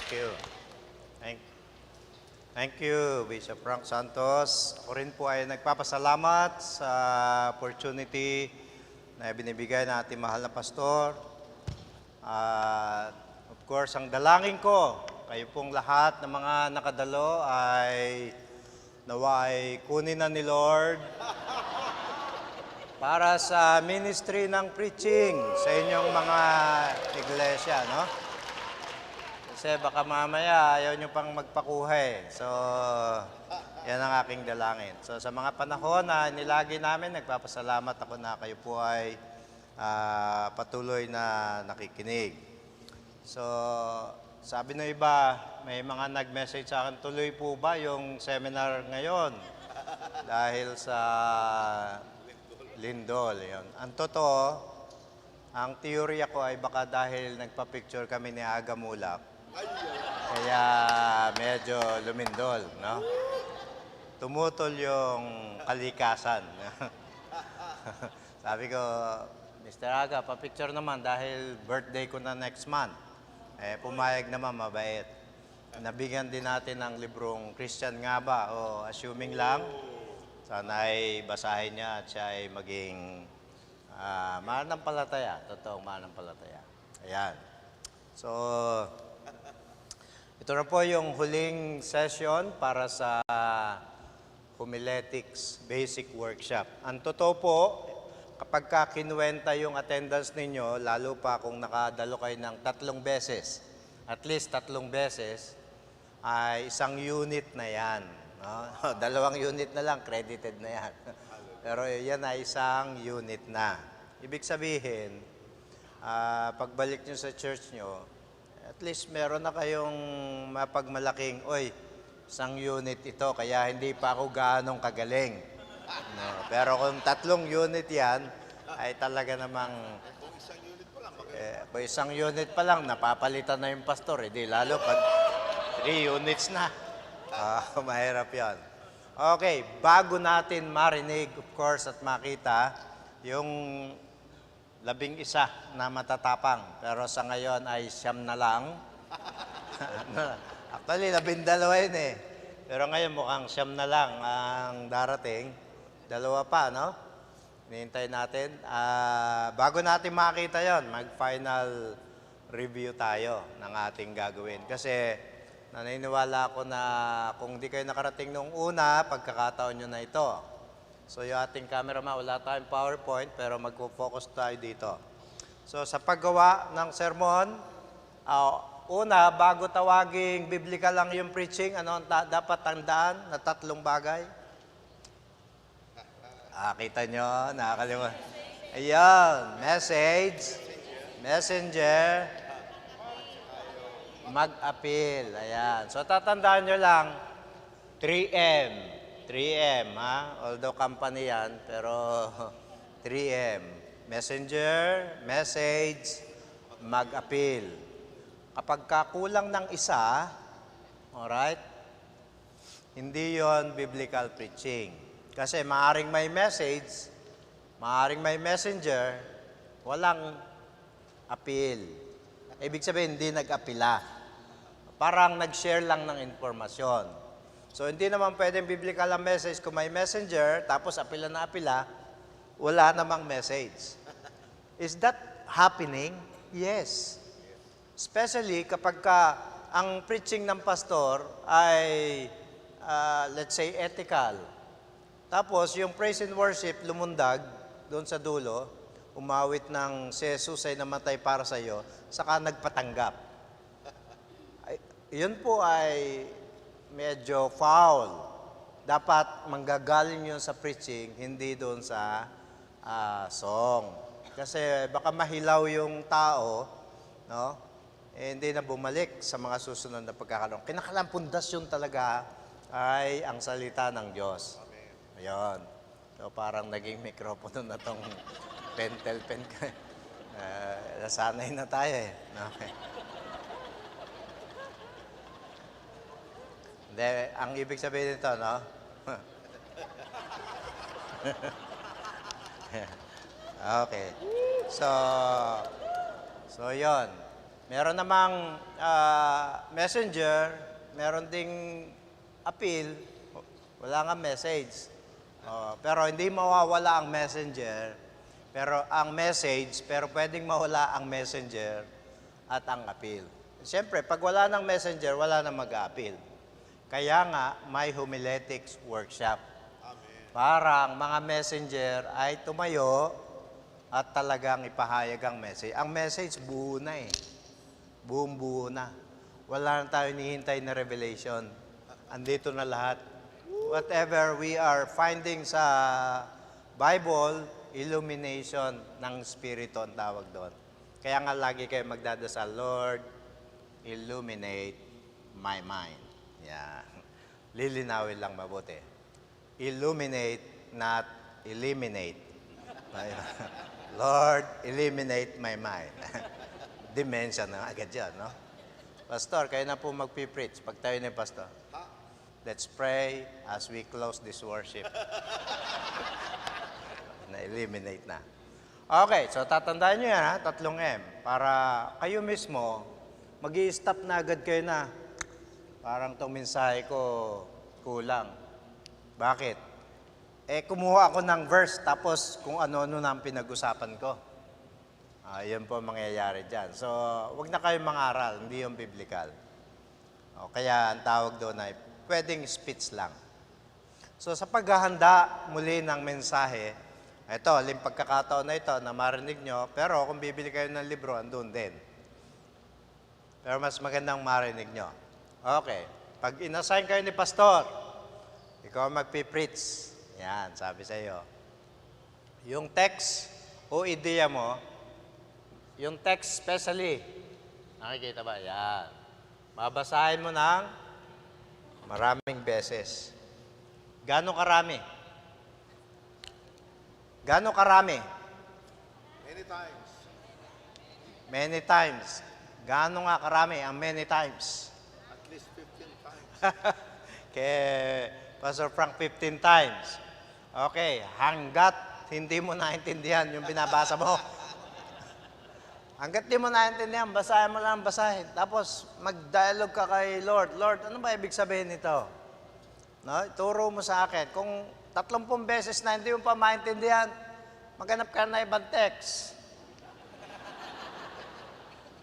Thank you. Thank, thank you, Bishop Frank Santos. Ako rin po ay nagpapasalamat sa opportunity na binibigay ng ating mahal na pastor. At of course, ang dalangin ko, kayo pong lahat ng mga nakadalo ay nawa ay kunin na ni Lord para sa ministry ng preaching sa inyong mga iglesia, no? Kasi baka mamaya ayaw nyo pang magpakuha eh. So, yan ang aking dalangin. So, sa mga panahon na nilagi namin, nagpapasalamat ako na kayo po ay patuloy na nakikinig. So, sabi ng iba, may mga nag-message sa akin, tuloy po ba yung seminar ngayon? Dahil sa Lindol. Yun. Ang totoo, ang teorya ko ay baka dahil nagpa-picture kami ni Aga Mulak, kaya medyo lumindol, no? Tumutol yung kalikasan. Sabi ko, Mr. Aga, pa-picture naman dahil birthday ko na next month. Eh, pumayag naman, mabait. Nabigyan din natin ng librong Christian nga ba? O assuming lang, sana ay basahin niya at siya ay maging mananampalataya. Totoong mananampalataya. Ayan. So, ito na po yung huling session para sa Homiletics Basic Workshop. Ang totoo po, kapag kinuwenta yung attendance ninyo, lalo pa kung nakadalo kayo ng 3 beses, at least 3 beses, ay isang unit na yan. No? 2 unit na lang, credited na yan. Pero yan ay isang unit na. Ibig sabihin, pagbalik nyo sa church nyo, at least meron na kayong mapagmalaking, oy, isang unit ito, kaya hindi pa ako gaanong kagaling. No, pero kung 3 unit yan, ay talaga namang, kung isang unit pa lang, napapalitan na yung pastor, hindi lalo pag 3 units na. Mahirap yan. Okay, bago natin marinig, of course, at makita, yung 11 na matatapang, pero sa ngayon ay 9 na lang. Actually, 12 yun eh. Pero ngayon mukhang 9 na lang ang darating. 2 pa, no? Hinihintay natin. Bago natin makita yon, mag-final review tayo ng ating gagawin. Kasi naniniwala ako na kung di kayo nakarating nung una, pagkakataon nyo na ito. So yung ating cameraman, wala tayong PowerPoint, pero magpo-focus tayo dito. So sa paggawa ng sermon, una, bago tawaging biblical lang yung preaching, ano dapat tandaan na 3 bagay? Kita nyo, nakakalimutan. Ayan, message, messenger, mag-appeal. Ayan. So tatandaan nyo lang, 3M. 3M, ha? Although company yan, pero 3M. Messenger, message, mag-appeal. Kapag kakulang ng isa, alright, hindi yon biblical preaching. Kasi maaring may message, maaring may messenger, walang appeal. Ibig sabihin, hindi nag-apila. Parang nag-share lang ng informasyon. So, hindi naman pwedeng biblical ang message kung may messenger, tapos apila na apila, wala namang message. Is that happening? Yes. Especially kapag ang preaching ng pastor ay, let's say, ethical. Tapos, yung praise and worship, lumundag doon sa dulo, umawit ng si Jesus ay namatay para sa iyo, saka nagpatanggap. Yun po ay medyo foul. Dapat manggagaling yun sa preaching, hindi doon sa song. Kasi baka mahilaw yung tao, no? Hindi na bumalik sa mga susunod na pagkakaroon. Kinakalang pundasyon talaga ay ang salita ng Diyos. Ayun. So parang naging mikropono na tong pentel pen. Nasanay na tayo eh. Okay. Hindi, ang ibig sabihin nito, no? Okay. So yon. Meron namang messenger, meron ding appeal, wala nga message. Pero hindi mawawala ang messenger, pero ang message, pero pwedeng mawala ang messenger at ang appeal. Siyempre, pag wala ng messenger, wala nang mag-a-appeal. Kaya nga, may homiletics workshop. Para ang mga messenger ay tumayo at talagang ipahayag ang message. Ang message, buo na eh. Buong-buo na. Wala na tayo hinihintay na revelation. Andito na lahat. Whatever we are finding sa Bible, illumination ng Espiritu ang tawag doon. Kaya nga lagi kayo magdadasal, Lord, illuminate my mind. Yeah. Lilinawin lang mabuti. Illuminate, not eliminate. Lord, eliminate my mind. Dementia na agad yan, no? Pastor, kayo na po magpipreach. Pag tayo ni Pastor. Let's pray as we close this worship. Na-eliminate na. Okay, so tatandaan nyo yan, ha? 3 M. Para kayo mismo, mag-i-stop na agad kayo na. Parang itong mensahe ko kulang. Bakit? Kumuha ako ng verse, tapos kung ano-ano na ang pinag-usapan ko. Yun po mangyayari dyan. So, wag na kayong mangaral, hindi yung biblical. Kaya ang tawag doon ay pwedeng speech lang. So, sa paghahanda muli ng mensahe, ito, pagkakataon na ito na marinig nyo, pero kung bibili kayo ng libro, andun din. Pero mas magandang marinig nyo. Okay. Pag inassign kayo ni Pastor, ikaw magpipreach. Yan, sabi sa iyo. Yung text o ideya mo, yung text especially, nakikita ba? Yan. Babasahin mo ng maraming beses. Gano'ng karami? Gano'ng karami? Many times. Many times. Gano'ng nga karami ang many times? At least 15 times. Kay Pastor Frank, 15 times. Okay, hanggat hindi mo naintindihan yung binabasa mo. Hanggat di mo naintindihan, basahin mo lang, basahin. Tapos, mag-dialogue ka kay Lord. Lord, ano ba ibig sabihin nito? No? Ituro mo sa akin. Kung 30 beses na hindi mo pa maintindihan, maghanap ka na ibang text.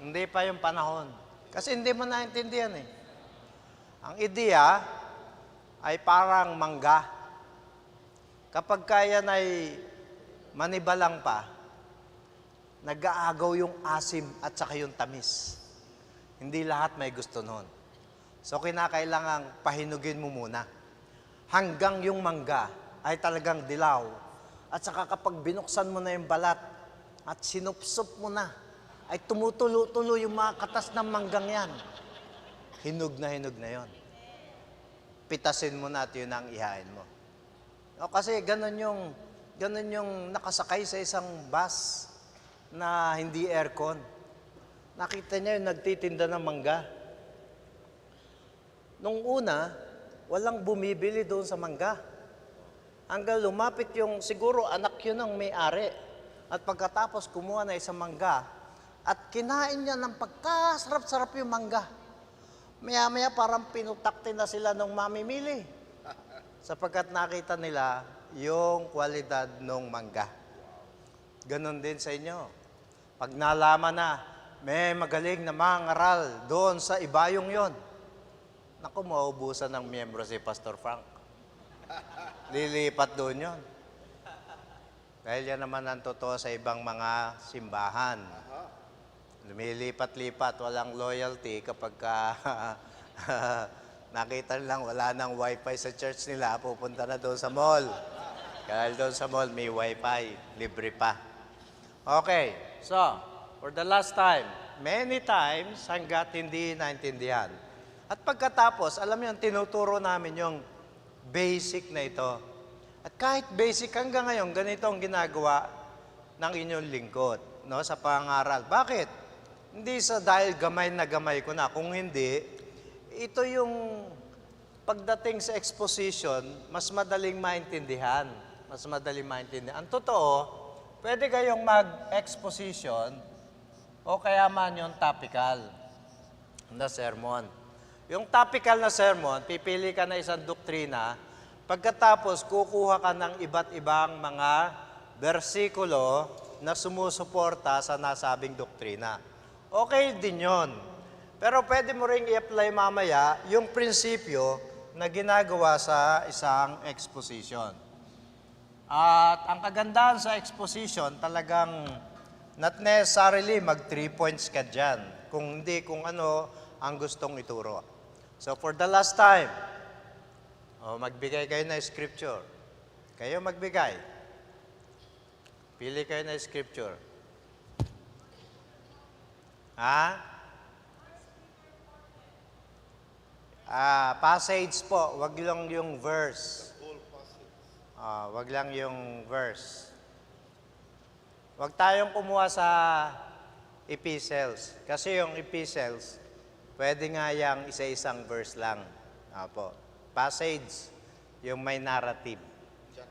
Hindi pa yung panahon. Kasi hindi mo naintindihan eh. Ang ideya ay parang mangga. Kapag kaya ay manibalang pa, nag-aagaw yung asim at saka yung tamis. Hindi lahat may gusto noon. So, kinakailangang pahinugin mo muna. Hanggang yung mangga ay talagang dilaw. At saka kapag binuksan mo na yung balat at sinupsup mo na, ay tumutulo-tulo yung mga katas ng manggang yan. Hinog na yon. Pitasin mo na at yun ang ihain mo. Kasi ganun yung nakasakay sa isang bus na hindi aircon. Nakita niya yung nagtitinda ng mangga. Nung una, walang bumibili doon sa mangga. Hanggang lumapit yung, siguro anak yun ng may-ari. At pagkatapos kumuha na isang mangga, at kinain niya ng pagkasarap-sarap yung mangga. Maya-maya parang pinutaktin na sila nung mamimili. Sapagkat nakita nila yung kwalidad ng mangga. Ganon din sa inyo. Pag nalaman na, may magaling na mangaral doon sa ibayong yon. Naku, maubusan ng miyembro si Pastor Frank. Lilipat doon yon. Dahil yan naman ang totoo sa ibang mga simbahan. Lumilipat-lipat, walang loyalty kapag nakita nilang wala nang wifi sa church nila, pupunta na doon sa mall. Dahil doon sa mall may wifi, libre pa. Okay, so, for the last time, many times hanggat hindi naintindihan. At pagkatapos, alam niyo, tinuturo namin yung basic na ito. At kahit basic hanggang ngayon, ganito ang ginagawa ng inyong lingkod, no, sa pangaral. Bakit? Hindi sa dahil gamay na gamay ko na. Kung hindi, ito yung pagdating sa exposition, mas madaling maintindihan. Mas madaling maintindihan. Ang totoo, pwede kayong mag-exposition o kaya man yung topical na sermon. Yung topical na sermon, pipili ka na isang doktrina, pagkatapos kukuha ka ng iba't ibang mga bersikulo na sumusuporta sa nasabing doktrina. Okay din yon. Pero pwede mo ring i-apply mamaya yung prinsipyo na ginagawa sa isang exposition. At ang kagandahan sa exposition, talagang not necessarily mag 3 points ka dyan, kung hindi kung ano ang gustong ituro. So for the last time, magbigay kayo ng scripture. Kayo magbigay. Pili kayo ng scripture. Passage po, wag lang yung verse. Whole passage. Wag lang yung verse. Wag tayong kumuha sa epistles. Kasi yung epistles, pwede nga yung isa-isang verse lang. Apo. Passage, yung may narrative. John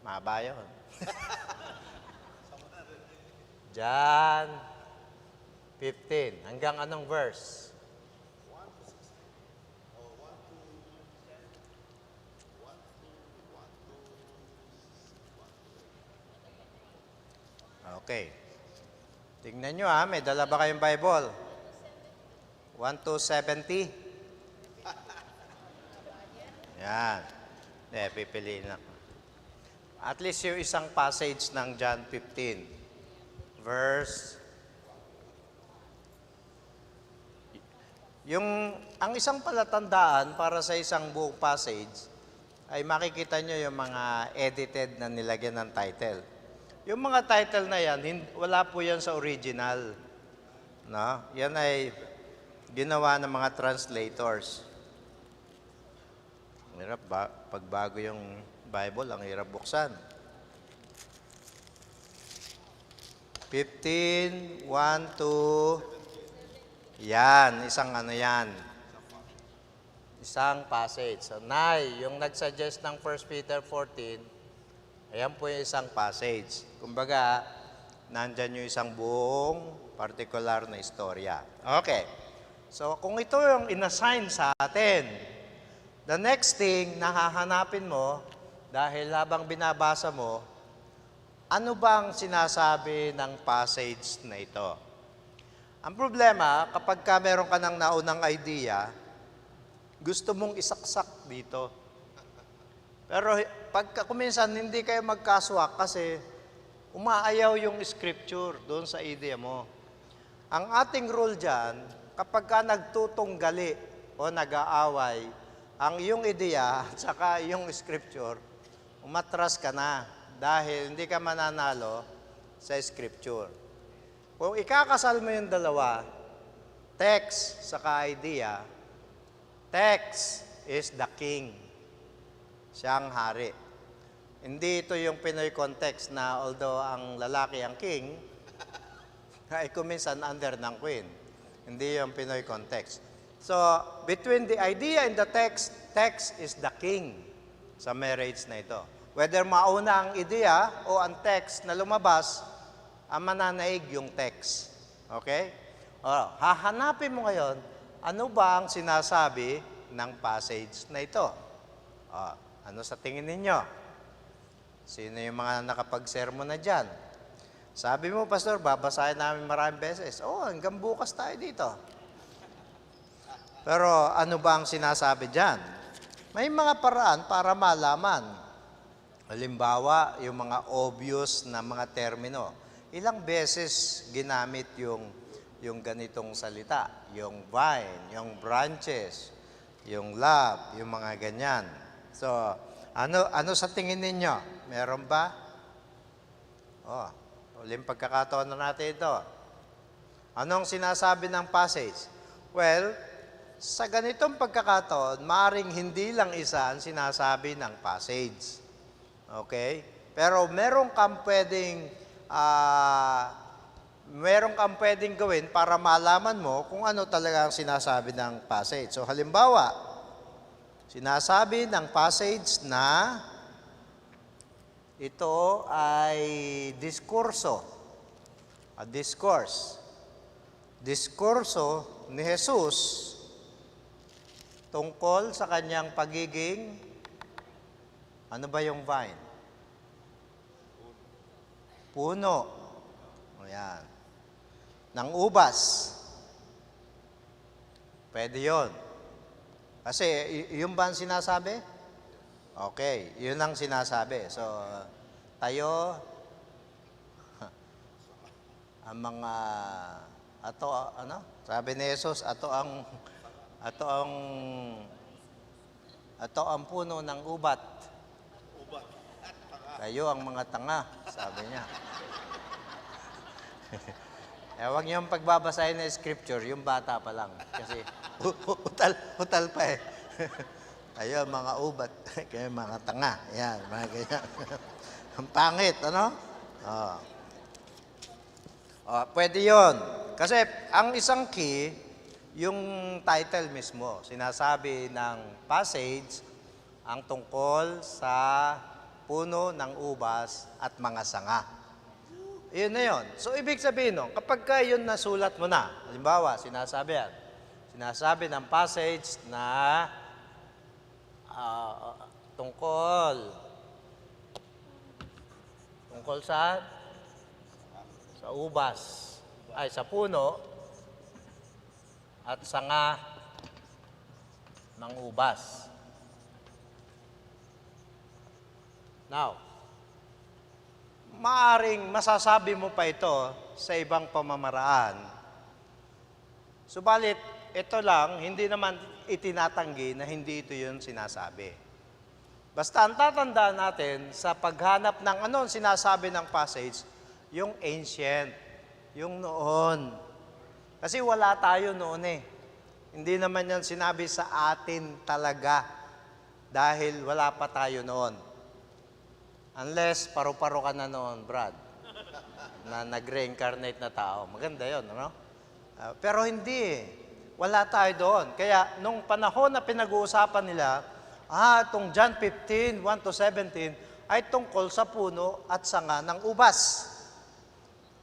15. Mahaba yun. John 15. Hanggang anong verse? 1 to 16. Oh, 1 to 1 to Okay. Tingnan nyo may dala ba kayong Bible? 1 to 70? Yan. Pipiliin lang. At least yung isang passage ng John 15. Verse. Ang isang palatandaan para sa isang buong passage ay makikita nyo yung mga edited na nilagyan ng title. Yung mga title na yan, wala po yan sa original. No? Yan ay ginawa ng mga translators. Hirap ba? Pagbago yung Bible, ang hirap buksan. 15, 1 to... Yan, isang ano yan. Isang passage. So, Nay, yung nag-suggest ng 1 Peter 14, ayan po yung isang passage. Kumbaga, nandyan yung isang buong particular na istorya. Okay. So, kung ito yung inassign sa atin, the next thing na hahanapin mo, dahil habang binabasa mo, ano bang sinasabi ng passage na ito? Ang problema, kapag ka meron ka ng naunang idea, gusto mong isaksak dito. Pero pagka kuminsan, hindi kayo magkaswak kasi umaayaw yung scripture doon sa idea mo. Ang ating rule dyan, kapag ka nagtutunggali o nag-aaway, ang iyong ideya at saka yung scripture, umatras ka na dahil hindi ka mananalo sa scripture. Kung ikakasal mo yung dalawa, text saka idea, text is the king. Siyang hari. Hindi ito yung Pinoy context na although ang lalaki ang king, ay kuminsan under ng queen. Hindi yung Pinoy context. So, between the idea and the text, text is the king sa marriage na ito. Whether mauna ang idea o ang text na lumabas, ang mananaig yung text. Okay? Hahanapin mo ngayon, ano ba ang sinasabi ng passage na ito? Ano sa tingin ninyo? Sino yung mga nakapag-sermon na dyan? Sabi mo, Pastor, babasahin namin maraming beses. Hanggang bukas tayo dito. Pero ano ba ang sinasabi dyan? May mga paraan para malaman. Halimbawa, yung mga obvious na mga termino. Ilang beses ginamit yung ganitong salita? Yung vine, yung branches, yung love, yung mga ganyan. So, ano sa tingin ninyo? Meron ba? Uling pagkakataon na natin ito. Anong sinasabi ng passage? Well, sa ganitong pagkakataon, maaaring hindi lang isa ang sinasabi ng passage. Okay? Pero meron kang pwedeng gawin para malaman mo kung ano talaga ang sinasabi ng passage. So, halimbawa, sinasabi ng passage na ito ay diskurso. A discourse. Diskurso ni Jesus tungkol sa kanyang pagiging, ano ba yung vine? Puno. Ayan. Ng ubas. Pwede yun. Kasi, yung ba ang sinasabi? Okay, yun ang sinasabi. So, tayo, ang mga, ano? Sabi ni Jesus, ato ang puno ng ubat. Kayo ang mga tanga, sabi niya. Huwag niyong pagbabasahin ng scripture, yung bata pa lang. Kasi, hutal pa eh. Kayo mga ubat, kayo mga tanga. Yan, mga ganyan. Ang pangit, ano? Pwede yon. Kasi ang isang key, yung title mismo, sinasabi ng passage, ang tungkol sa puno ng ubas at mga sanga. Yun na yun. So, ibig sabihin, no, kapag ka yun nasulat mo na, halimbawa, sinasabi ng passage na tungkol sa ubas, sa puno at sanga ng ubas. Now, maaring masasabi mo pa ito sa ibang pamamaraan. Subalit, ito lang, hindi naman itinatanggi na hindi ito yun sinasabi. Basta ang tatandaan natin sa paghanap ng ano sinasabi ng passage, yung ancient, yung noon. Kasi wala tayo noon eh. Hindi naman yan sinabi sa atin talaga dahil wala pa tayo noon. Unless paru-paro ka na noon, Brad, na nag-reincarnate na tao. Maganda yon, ano? Pero hindi eh. Wala tayo doon. Kaya nung panahon na pinag-uusapan nila, itong John 15, 1-17, ay tungkol sa puno at sanga ng ubas.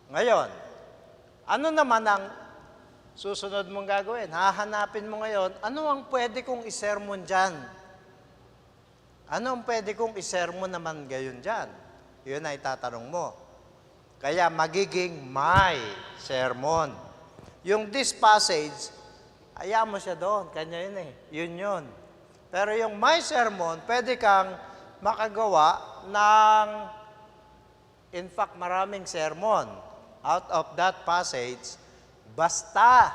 Ngayon, ano naman ang susunod mong gagawin? Hahanapin mo ngayon, ano ang pwede kong isermon dyan? Ano ang pwede kong isermon naman gayon dyan? Yun ay tatanong mo. Kaya magiging my sermon. Yung this passage, ayaw mo siya doon. Kanya yun eh. Yun. Pero yung my sermon, pwede kang makagawa ng, in fact, maraming sermon out of that passage, basta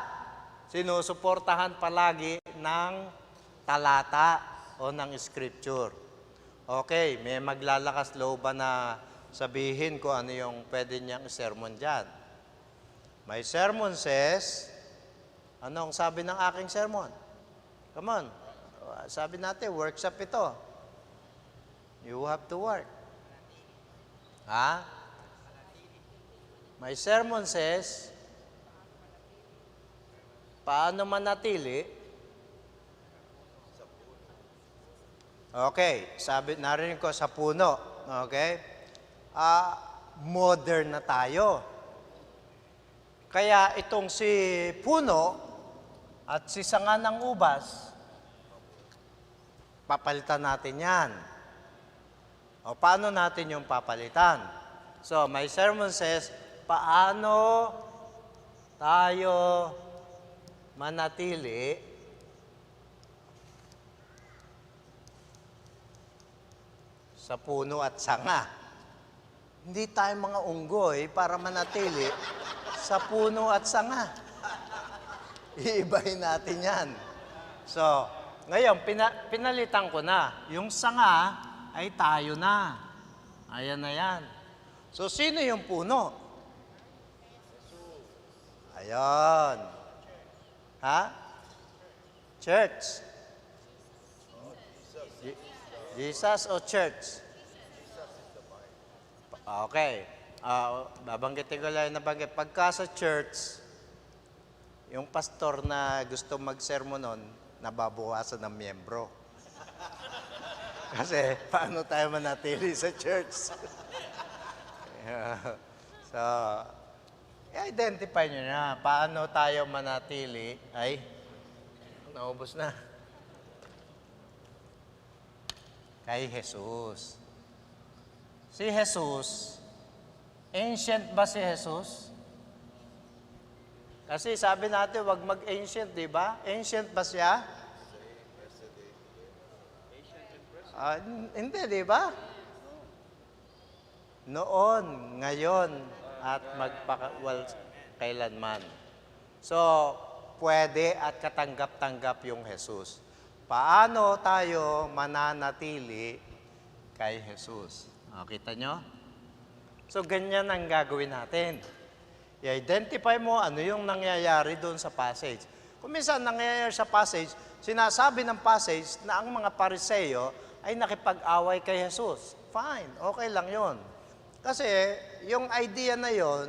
sinusuportahan palagi ng talata o ng scripture. Okay, may maglalakas loob ba na sabihin ko ano yung pwede niyang sermon dyan? My sermon says, anong sabi ng aking sermon? Come on. Sabi natin, workshop ito. You have to work. Ha? My sermon says, paano manatili? Okay, narinig ko sa puno. Okay? Modern na tayo. Kaya itong si puno at si sanga ng ubas, papalitan natin yan. O paano natin yung papalitan? So, my sermon says, paano tayo manatili sa puno at sanga? Hindi tayo mga unggoy para manatili sa puno at sanga. Iibahin natin yan. So, ngayon, pinalitan ko na. Yung sanga ay tayo na. Ayan na yan. So, sino yung puno? Ayan. Ha? Church. Jesus o church? Okay. Babanggitin ko lang nabanggit. Pagka sa church, yung pastor na gusto mag-sermon nun, nababawasan ng miyembro. Kasi, paano tayo manatili sa church? So, i-identify nyo na paano tayo manatili. Ay, naubos na. Kay Jesus. Si Jesus, ancient ba si Jesus? Kasi sabi natin, wag mag-ancient, di ba? Ancient ba siya? Hindi, di ba? Noon, ngayon, at kailanman. So, pwede at katanggap-tanggap yung Jesus. Paano tayo mananatili kay Jesus? Kita nyo? So, ganyan ang gagawin natin. I-identify mo ano yung nangyayari doon sa passage. Kung minsan nangyayari sa passage, sinasabi ng passage na ang mga Pariseo ay nakipag-away kay Jesus. Fine, okay lang yon. Kasi yung idea na yon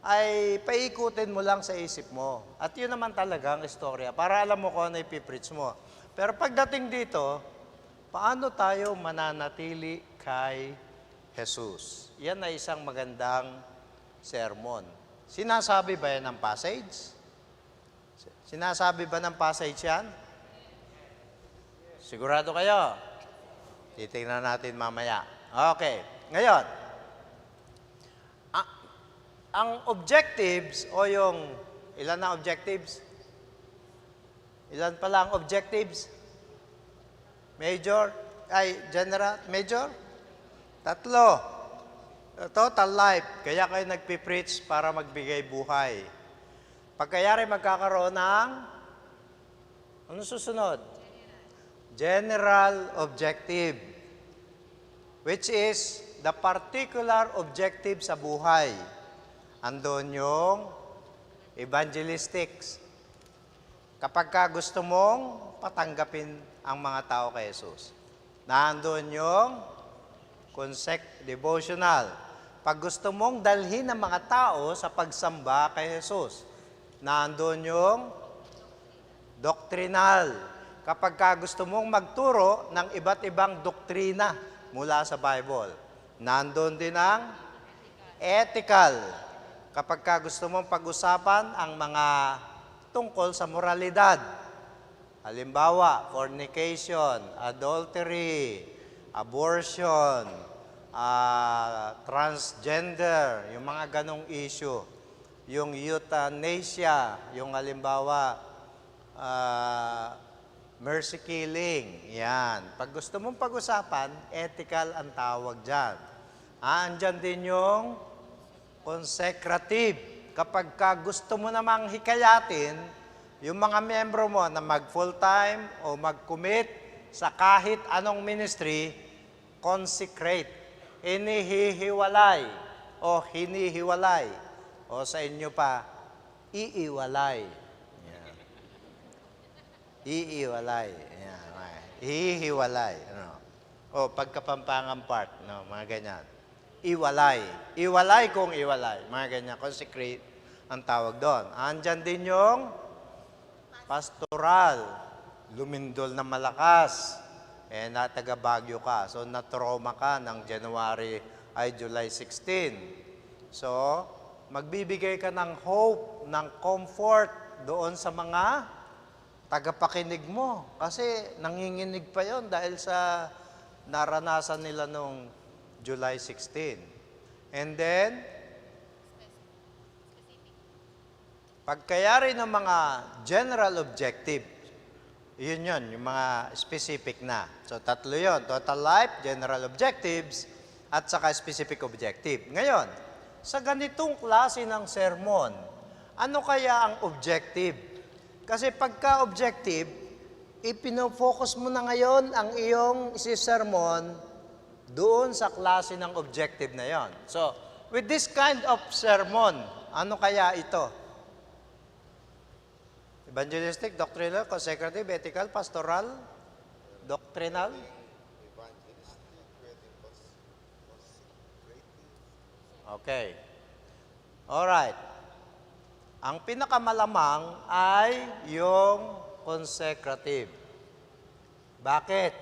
ay paikutin mo lang sa isip mo. At yun naman talaga ang istorya para alam mo kung ano ipipreach mo. Pero pagdating dito, paano tayo mananatili kay Jesus? Yan ay isang magandang sermon. Sinasabi ba yan ng passage? Sinasabi ba ng passage yan? Sigurado kayo? Titingnan natin mamaya. Okay. Ngayon, ang objectives o yung, ilan na objectives? Ilan pala ang objectives? Major? General? Major? 3. Total life. Kaya kayo nagpipreach para magbigay buhay. Pagkayari magkakaroon ng, ano susunod? General objective. Which is the particular objective sa buhay. Andun yung evangelistics. Kapag ka gusto mong patanggapin ang mga tao kay Jesus. Nandun yung devotional. Pag gusto mong dalhin ang mga tao sa pagsamba kay Jesus, nandun yung doctrinal. Kapag ka gusto mong magturo ng iba't ibang doktrina mula sa Bible, nandun din ang ethical. Kapag ka gusto mong pag-usapan ang mga tungkol sa moralidad, halimbawa, fornication, adultery, abortion, transgender, yung mga ganong issue, yung euthanasia, yung halimbawa, mercy killing, yan. Pag gusto mong pag-usapan, ethical ang tawag dyan. Andyan din yung consecrative. Kapag ka gusto mo namang hikayatin, yung mga membro mo na mag-full-time o mag-commit sa kahit anong ministry, consecrate. Inihihiwalay o hinihiwalay. O sa inyo pa, iiwalay. Yan. Iiwalay. Yan. Ihihiwalay. Ano? O pagkapampangang part. No? Mga ganyan. Iwalay. Iwalay kung iwalay. Mga ganyan. Consecrate ang tawag doon. Andyan din yung pastoral. Lumindol na malakas. Taga Baguio ka. So, na-trauma ka ng July 16. So, magbibigay ka ng hope, ng comfort doon sa mga tagapakinig mo. Kasi nanginginig pa yon dahil sa naranasan nila nung July 16. And then, pagkayari ng mga general objective, yun, yung mga specific na. So, 3 yun. Total life, general objectives, at saka specific objective. Ngayon, sa ganitong klase ng sermon, ano kaya ang objective? Kasi pagka-objective, ipinofocus mo na ngayon ang iyong sermon doon sa klase ng objective na yon. So, with this kind of sermon, ano kaya ito? Evangelistic, doctrinal, consecrative, ethical, pastoral, doctrinal. Okay. Alright. Ang pinakamalamang ay yung consecrative. Bakit?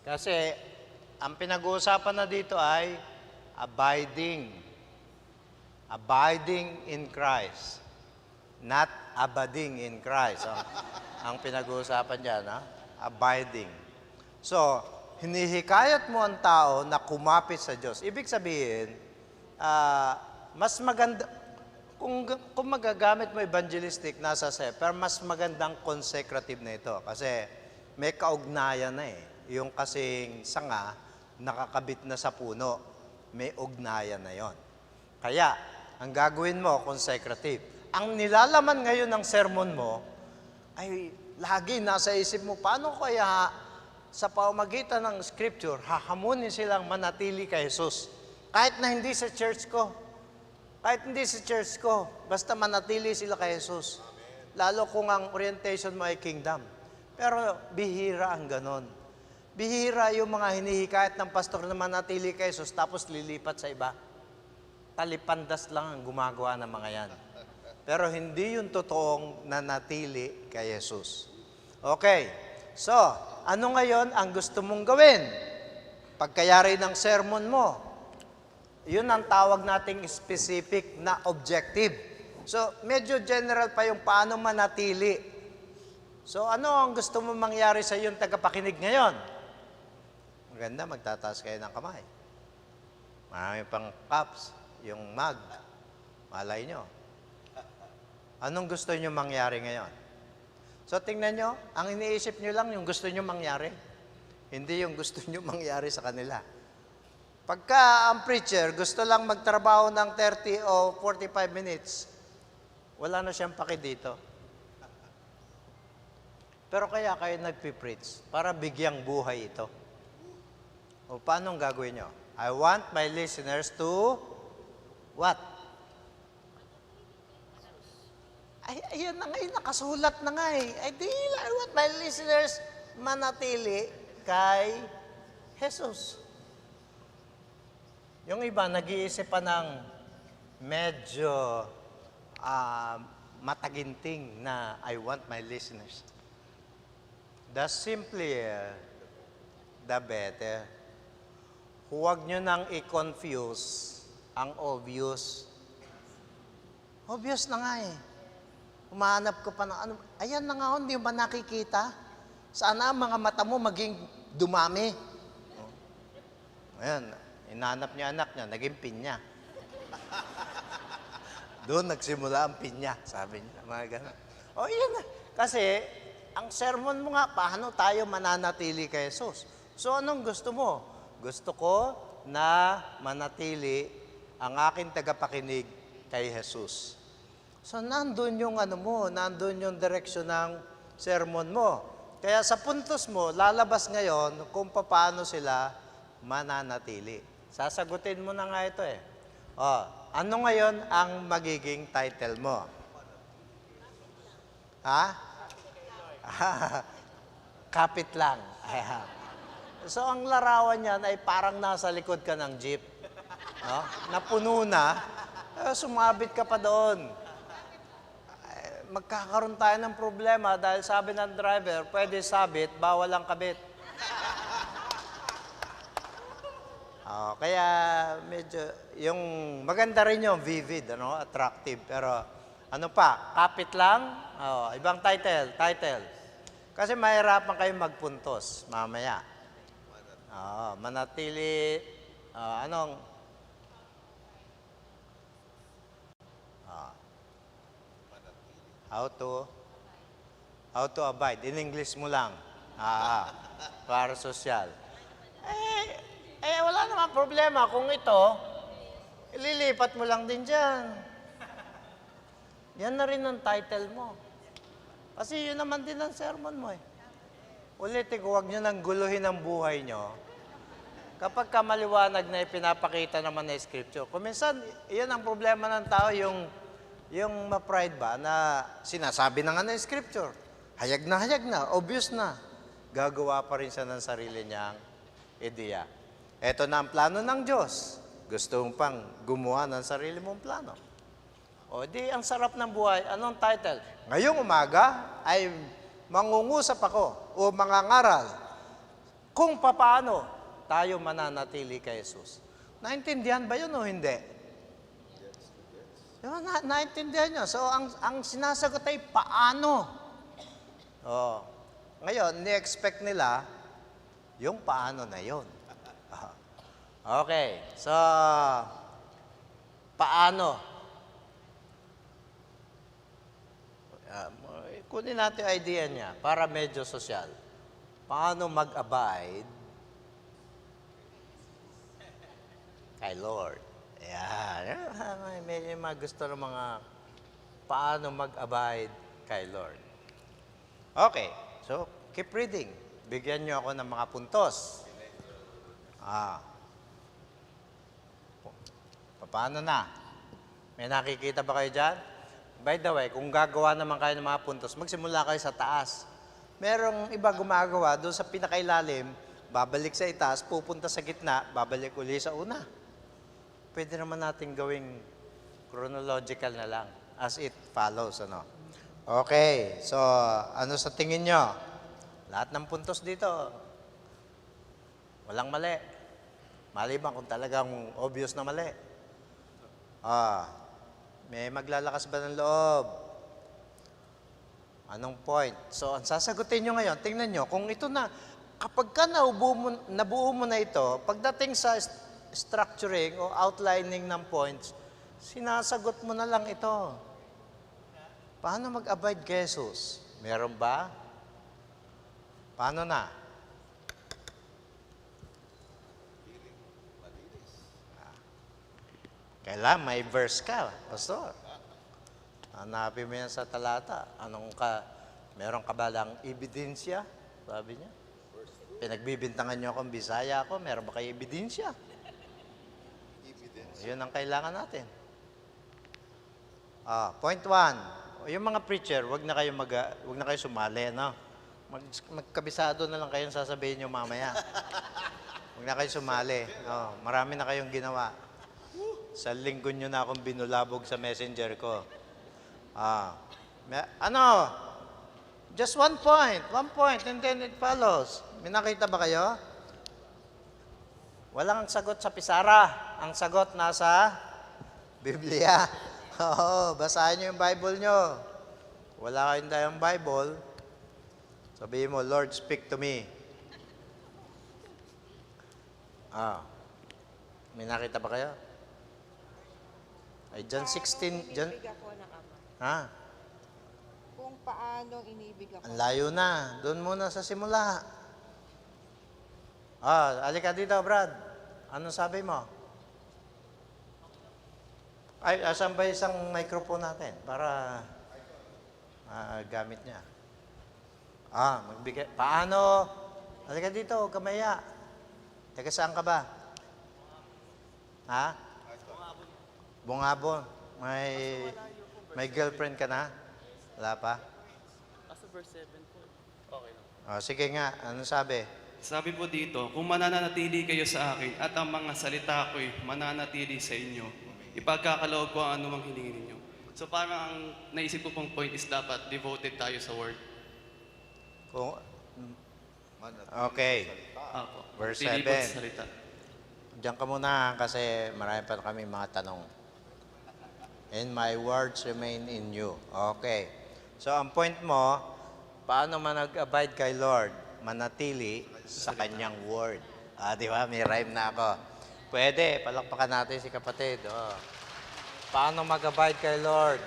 Kasi ang pinag-uusapan na dito ay abiding. Abiding in Christ. Not abiding in Christ. Ang pinag-uusapan dyan, ha? Abiding. So, hinihikayat mo ang tao na kumapit sa Diyos. Ibig sabihin, mas maganda, kung magagamit mo evangelistic, nasa se, pero mas magandang consecrative na ito. Kasi may kaugnayan na eh. Yung kasing sanga, nakakabit na sa puno. May ugnayan na yon. Kaya, ang gagawin mo, consecrative. Ang nilalaman ngayon ng sermon mo, ay lagi nasa isip mo, paano kaya sa pamamagitan ng scripture, hahamunin silang manatili kay Jesus. Kahit na hindi sa church ko. Kahit hindi sa church ko, basta manatili sila kay Jesus. Lalo kung ang orientation mo ay kingdom. Pero bihira ang ganon. Bihira yung mga hinihikayat ng pastor na manatili kay Jesus tapos lilipat sa iba. Talipandas lang ang gumagawa ng mga yan. Pero hindi yung totoong nanatili kay Jesus. Okay, so ano ngayon ang gusto mong gawin? Pagkayari ng sermon mo, yun ang tawag nating specific na objective. So, medyo general pa yung paano manatili. So, ano ang gusto mong mangyari sa iyong tagapakinig ngayon? Maganda, magtataas kayo ng kamay. Marami pang cups, yung mug. Malay nyo. Anong gusto nyo mangyari ngayon? So, tingnan nyo, ang iniisip nyo lang yung gusto nyo mangyari. Hindi yung gusto nyo mangyari sa kanila. Pagka ang preacher gusto lang magtrabaho ng 30 o 45 minutes, wala na siyang paki dito. Pero kaya kayo nagpipreach para bigyang buhay ito. O paano ang gagawin nyo? I want my listeners to what? Ay, ayan na nga, nakasulat na nga eh. I want my listeners manatili kay Jesus. Yung iba, nag-iisip pa ng medyo mataginting na I want my listeners. The simpler, the better. Huwag nyo nang i-confuse ang obvious. Obvious na nga eh. Humahanap ko pa ng ano. Ayan na nga, hindi ba nakikita? Sana ang mga mata mo maging dumami. Ayan, inanap niya anak niya, naging pinya. Doon nagsimula ang pinya, sabi niya. Mga ganun. O, yan na. Kasi, ang sermon mo nga, paano tayo mananatili kay Jesus? So, anong gusto mo? Gusto ko na manatili ang aking tagapakinig kay Jesus. So, nandun yung ano mo, nandun yung direksyon ng sermon mo. Kaya sa puntos mo, lalabas ngayon kung paano sila mananatili. Sasagutin mo na nga ito eh. O, ano ngayon ang magiging title mo? Ha? Kapit lang. Ayan. So, ang larawan niyan ay parang nasa likod ka ng jeep. No? Napuno na, sumabit ka pa doon. Magkakaroon tayo ng problema dahil sabi ng driver, pwede sabit, bawal ang kabit. Kaya medyo, yung maganda rin yung vivid, attractive. Pero ano pa, kapit lang, ibang title. Kasi mahirapan kayong magpuntos mamaya. Manatili, how to abide. In English mo lang. Para sosyal. Wala naman problema kung ito, ililipat mo lang din dyan. Yan na rin ang title mo. Kasi yun naman din ang sermon mo eh. Ulitin ko, huwag nyo nang guluhin ang buhay nyo. Kapag kamaliwanag na ipinapakita naman na scripture. Kung minsan, yan ang problema ng tao, yung ma-pride ba na sinasabi na nga na scripture. Hayag na, obvious na. Gagawa pa rin siya ng sarili niyang ideya. Ito na ang plano ng Diyos. Gusto mong pang gumawa ng sarili mong plano. O di, ang sarap ng buhay. Anong title? Ngayong umaga ay mangungusap ako o mangangaral kung papaano tayo mananatili kay Jesus? Naintindihan ba yun o hindi? Diba, naintindihan nyo. So, ang sinasagot ay paano? Oh. Ngayon, ni-expect nila yung paano na yun. Okay. So, paano? Kunin natin yung idea niya para medyo sosyal. Paano mag-abide kay Lord? Ayan. May mga gusto ng mga paano mag-abide kay Lord. Okay. So, keep reading. Bigyan niyo ako ng mga puntos. Paano na? May nakikita ba kayo dyan? By the way, kung gagawa naman kayo ng mga puntos, magsimula kayo sa taas. Merong iba gumagawa doon sa pinakailalim, babalik sa itaas, pupunta sa gitna, babalik uli sa una. Pwede naman natin gawing chronological na lang, as it follows, ano? Okay, so ano sa tingin nyo? Lahat ng puntos dito, walang mali. Maliban kung talagang obvious na mali. May maglalakas ba ng loob? Anong point? So, ang sasagutin nyo ngayon, tingnan nyo, kung ito na, kapag ka nabuo mo na ito, pagdating sa structuring o outlining ng points, sinasagot mo na lang ito. Paano mag-abide kay Jesus? Meron ba? Paano na? Kailangan may verse ka, pastor. Hanapin mo yan sa talata. Meron ka ba lang ebidensya? Sabi niya. Pinagbibintangan niyo akong Bisaya ako, meron ba kayo ebidensya? Yun ang kailangan natin. Point 1. Yung mga preacher, wag na kayo sumali, no? Magkabisado na lang kayong sasabihin niyo mamaya. Wag na kayo sumali. Marami na kayong ginawa. Sa linggo nyo na akong binulabog sa messenger ko. Just 1 point. 1 point, and then it follows. May nakita ba kayo? Walang sagot sa pisara. Ang sagot nasa Biblia. Oo, basahin nyo yung Bible nyo. Wala kayong tayong Bible, sabihin mo, Lord, speak to me. May nakita ba kayo? Ay, John 16, John... Inibig ako ng Ama. Ha? Kung paano inibig ako. Ang layo na. Doon muna sa simula. Alika dito, Brad. Anong sabi mo? Ay, asan ba isang microphone natin para gamit niya? Magbigay. Paano? Alika dito, kamaya. Teka, saan ka ba? Ha? Bungabon. May girlfriend ka na? Wala pa? Asa verse 7 po. Okay lang. Sige nga, ano sabi? Sabi po dito, kung mananatili kayo sa akin at ang mga salita ko'y mananatili sa inyo, ipagkakaloob ko ang anumang hilingin ninyo. So parang ang naisip ko pong point is dapat devoted tayo sa word. Okay. Apo. Verse Tilibot 7. sa salita. Diyan ka muna kasi marami pa kami mga tanong. And my words remain in you. Okay. So, ang point mo, paano manag-abide kay Lord? Manatili sa Kanyang word. Di ba? May rhyme na ako. Pwede. Palakpakan natin si kapatid. Paano mag-abide kay Lord?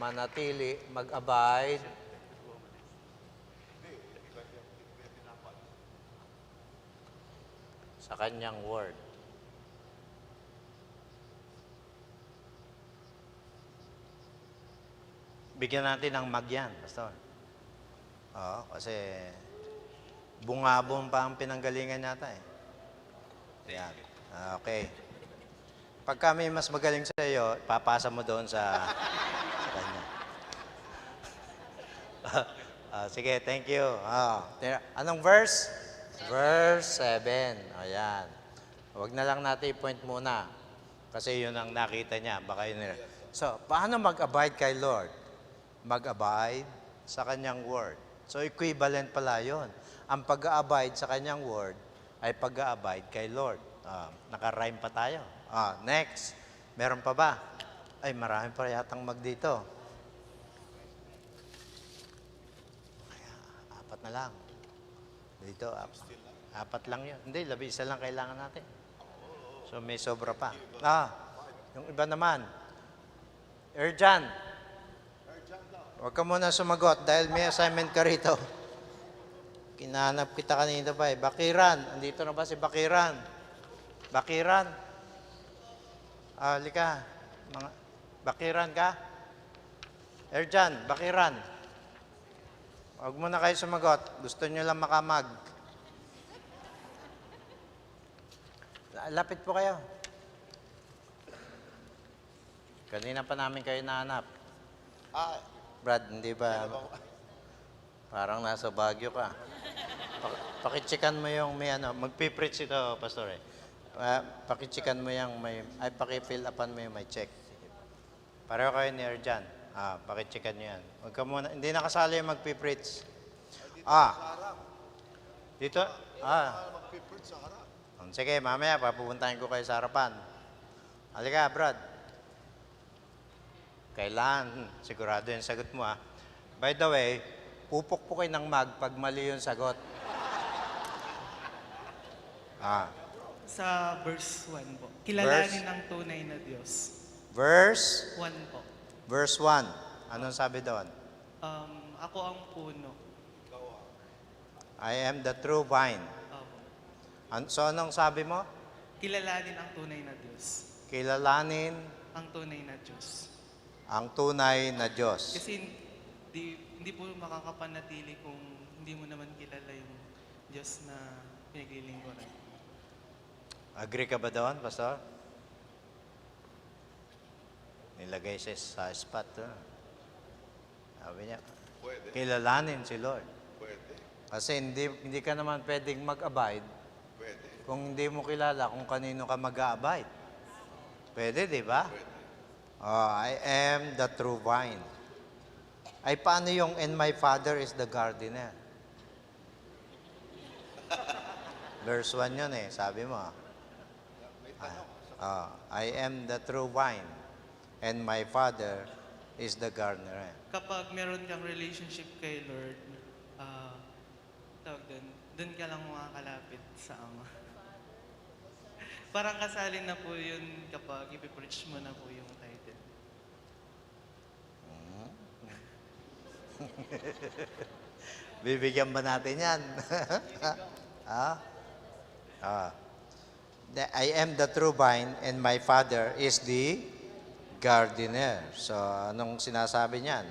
Manatili, mag-abide. Sa Kanyang word. Bigyan natin ng magyan, Pastor. Kasi bungabong pa ang pinanggalingan nata eh. Yan. Okay. Pag kami mas magaling sa iyo, papasa mo doon sa kanya. Sige, thank you. Anong verse? Verse 7. Ayan. Huwag na lang natin i-point muna. Kasi yun ang nakita niya. Baka yun nila. So, paano mag-abide kay Lord? Mag-abide sa Kanyang word. So, equivalent pala yun. Ang pag-abide sa Kanyang word ay pag-abide kay Lord. Naka-rhyme pa tayo. Next. Meron pa ba? Ay, marami pa yatang mag dito. Apat na lang. Dito, apat lang yun. Hindi, 11 lang kailangan natin. So, may sobra pa. Yung iba naman. Erjan. Huwag ka muna sumagot dahil may assignment ka rito. Kinahanap kita kanina pa eh. Bakiran. Andito na ba si Bakiran? Bakiran. Halika. Bakiran ka? Erjan, Bakiran. Huwag muna kayo sumagot. Gusto nyo lang makamag. Lapit po kayo. Kanina pa namin kayo nahanap. Brad, hindi ba? Parang nasa Baguio ka. Pakitsikan mo yung may ano. Magpipreach ito, Pastor eh. Pakitsikan mo yung may, ay pakifill upan mo yung may check. Pareho kayo ni Erjan. Pakitsikan nyo yan. Huwag ka muna, hindi nakasali yung magpipreach. Dito? Magpiprint sa harap. Sige, mamaya papupuntahin ko kayo sa harapan. Halika, Brad. Kailan? Sigurado yung sagot mo, ha? By the way, pupukpukin ng mag pag mali yung sagot. Sa verse 1 po. Kilalanin ang tunay na Diyos. Verse 1 po. Verse 1. Anong sabi doon? Ako ang puno. I am the true vine. Opo. So, anong sabi mo? Kilalanin ang tunay na Diyos. Kilalanin Ang tunay na Diyos. ang tunay na Diyos. Kasi hindi po makakapanatili kung hindi mo naman kilala yung Diyos na pinaglilingkuran. Agree ka ba doon, Pastor? Nilagay siya sa spot. Sabi niya, Pwede. kilalanin si Lord. Pwede. Kasi hindi ka naman pwedeng mag-abide Pwede. kung hindi mo kilala kung kanino ka mag-abide. Pwede, di ba? I am the true vine. Ay, paano yung and my Father is the gardener? Verse 1 yun eh, sabi mo. I am the true vine and my Father is the gardener. Kapag meron kang relationship kay Lord, tawag doon ka lang makakalapit sa Ama. Parang kasalin na po yun kapag ipipreach mo na po yung title. Bibigyan ba natin yan? I am the true vine and my Father is the gardener. So, anong sinasabi niyan?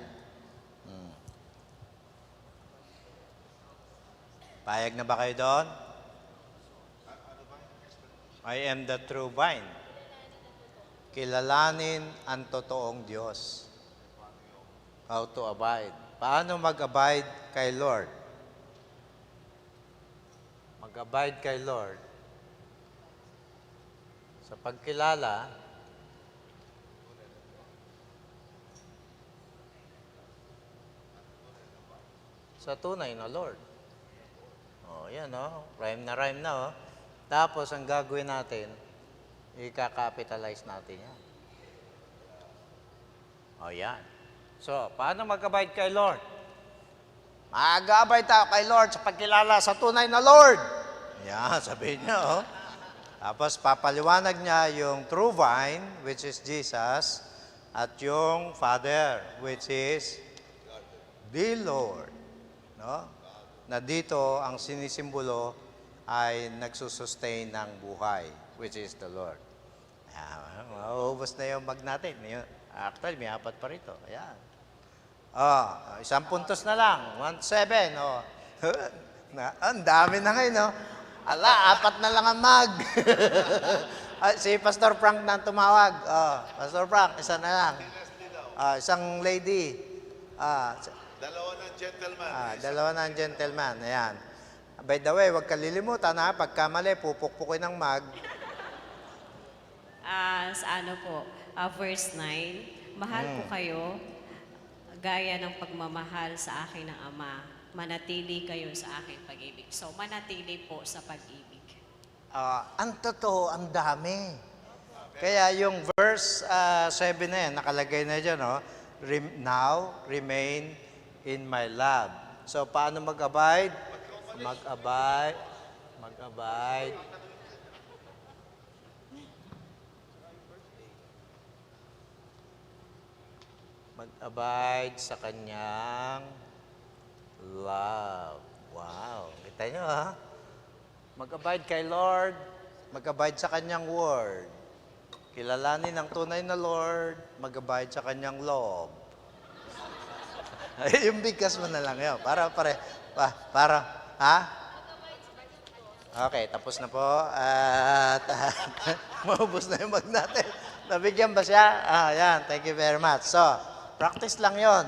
Payag na ba kayo doon? I am the true vine. Kilalanin ang totoong Diyos. How to abide. Paano mag-abide kay Lord? Mag-abide kay Lord sa pagkilala sa tunay na Lord. Yan rhyme na Tapos ang gagawin natin, i-capitalize natin yan. Yan. So, paano mag-abide kay Lord? Mag-abide tayo kay Lord sa pagkilala sa tunay na Lord. Yan, sabihin niya, Tapos papaliwanag niya yung true vine, which is Jesus, at yung Father, which is the Lord. Na dito, ang sinisimbolo ay nagsusustain ng buhay, which is the Lord. Mauubos na yung mag natin. Actually, may 4 pa rito. Ayan. Isang puntos na lang. 1-7. Ang dami na ngayon, Ala, 4 na lang ang mag. Si Pastor Frank na tumawag. Pastor Frank, isa na lang. Isang lady. Dalawa ng gentleman. Dalawa na ang gentleman. Ayan. By the way, huwag kalilimutan pagka mali, pupukpukin ng mag. Sa verse 9, mahal ko kayo gaya ng pagmamahal sa akin ng Ama. Manatili kayo sa aking pag-ibig. So, manatili po sa pag-ibig. Ang totoo, ang dami. Kaya yung verse 7 na yan, nakalagay na dyan, no? Now, remain in my love. So, paano mag-abide? Mag-abide. Mag-abide. Mag-abide sa kanyang love. Wow. Kita nyo, ha? Mag-abide kay Lord. Mag-abide sa kanyang word. Kilalanin ang tunay na Lord. Mag-abide sa kanyang love. Ay, yung bigkas mo na lang yun. Para, ha? Okay, tapos na po. At maubos na yung mag natin. Nabigyan ba siya? Yan. Thank you very much. So, practice lang yon.